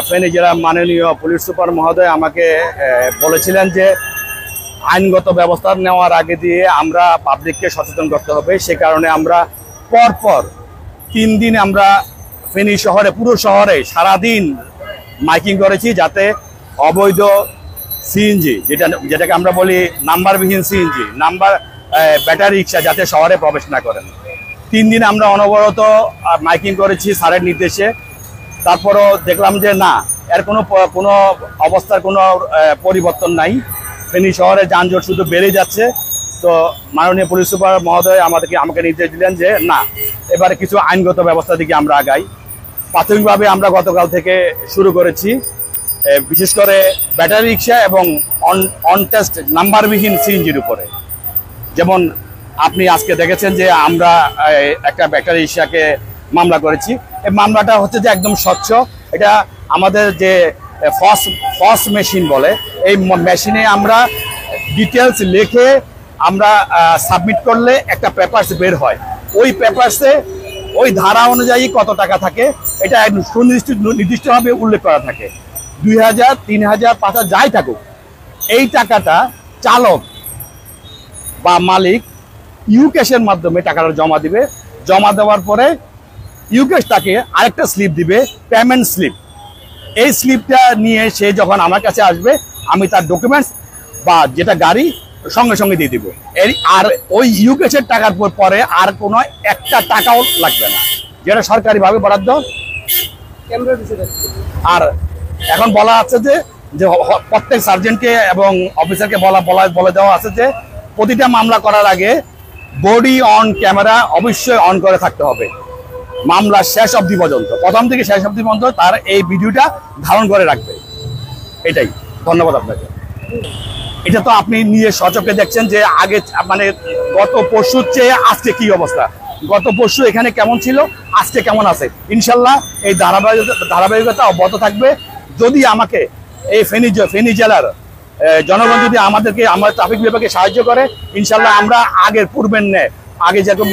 ফেনী জেলা মাননীয় police super মহোদয় আমাকে বলেছিলেন যে আইনগত ব্যবস্থা নেওয়ার আগে দিয়ে আমরা পাবলিককে সচেতন করতে হবে। সে কারণে আমরা পরপর 3 দিন আমরা ফেনী শহরে, পুরো শহরে সারাদিন মাইকিং করেছি, যাতে অবৈধ সিএনজি, যেটাকে আমরা বলি নাম্বারবিহীন সিএনজি, ব্যাটারি রিক্সা, যাতে শহরে প্রবেশ না করেন। 3 দিন আমরা অনবরত মাইকিং করেছি স্যারের নির্দেশে। তারপরও দেখলাম যে না, এর কোনো অবস্থার কোনো পরিবর্তন নাই। ফেনী শহরে যানজট শুধু বেড়ে যাচ্ছে। তো মাননীয় পুলিশ সুপার মহোদয় আমাকে নির্দেশ দিলেন যে না, এবারে কিছু আইনগত ব্যবস্থা দিকে আমরা আগাই। প্রাথমিকভাবে আমরা গতকাল থেকে শুরু করেছি, বিশেষ করে ব্যাটারি রিক্সা এবং অনটেস্ট নাম্বারবিহীন সিএনজির উপরে। যেমন আপনি আজকে দেখেছেন যে আমরা একটা ব্যাটারি রিক্সাকে মামলা করেছি। এই মামলাটা হচ্ছে যে একদম স্বচ্ছ। এটা আমাদের যে ফস মেশিন বলে, এই মেশিনে আমরা ডিটেলস লিখে আমরা সাবমিট করলে একটা পেপারস বের হয়। ওই পেপারসে ওই ধারা অনুযায়ী কত টাকা থাকে এটা নির্দিষ্টভাবে উল্লেখ করা থাকে। 2000, 3000, 5000 যাই থাকুক, এই টাকাটা চালক বা মালিক ইউকেশের মাধ্যমে টাকাটা জমা দিবে। জমা দেওয়ার পরে ইউকেশ তাকে আরেকটা স্লিপ দিবে, পেমেন্ট স্লিপ। এই স্লিপটা নিয়ে সে যখন আমার কাছে আসবে, আমি তার ডকুমেন্টস বা যেটা গাড়ি সঙ্গে সঙ্গে দিয়ে দিব। আর ওই ইউকেশের টাকার পরে আর কোনো একটা টাকাও লাগবে না, যেটা সরকারিভাবে বরাদ্দ। আর এখন বলা আছে যে প্রত্যেক সার্জেন্টকে এবং অফিসারকে বলে দেওয়া আছে যে প্রতিটা মামলা করার আগে বডি অন ক্যামেরা অবশ্যই অন করে থাকতে হবে। মামলা শেষ অবধি পর্যন্ত, প্রথম থেকে শেষ অবধি পর্যন্ত তার এই ভিডিওটা ধারণ করে রাখবে। এটাই। ধন্যবাদ আপনাকে। এটা তো আপনি নিয়ে সচক্ষে দেখছেন যে আগে, মানে গত পরশুর চেয়ে আজকে কি অবস্থা। গত পরশু এখানে কেমন ছিল, আজকে কেমন আছে। ইনশাল্লাহ এই ধারাবাহিকতা অব্যাহত থাকবে। যদি আমাকে এই ফেনী জেলার জনগণ যদি আমাদের ট্রাফিক বিভাগে সাহায্য করে, ইনশাল্লাহ আমরা আগের পূর্বের ন্যায়, আগে যেরকম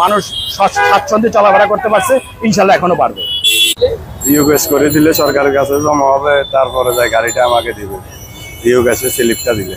মানুষ স্বাচ্ছন্দ্যে চলাফেরা করতে পারছে, ইনশাল্লাহ এখনো পারবে। ইউকেশ করে দিলে সরকারের কাছে জমা হবে, তারপরে গাড়িটা আমাকে দিবে, ইউকেশের স্লিপটা দিলে।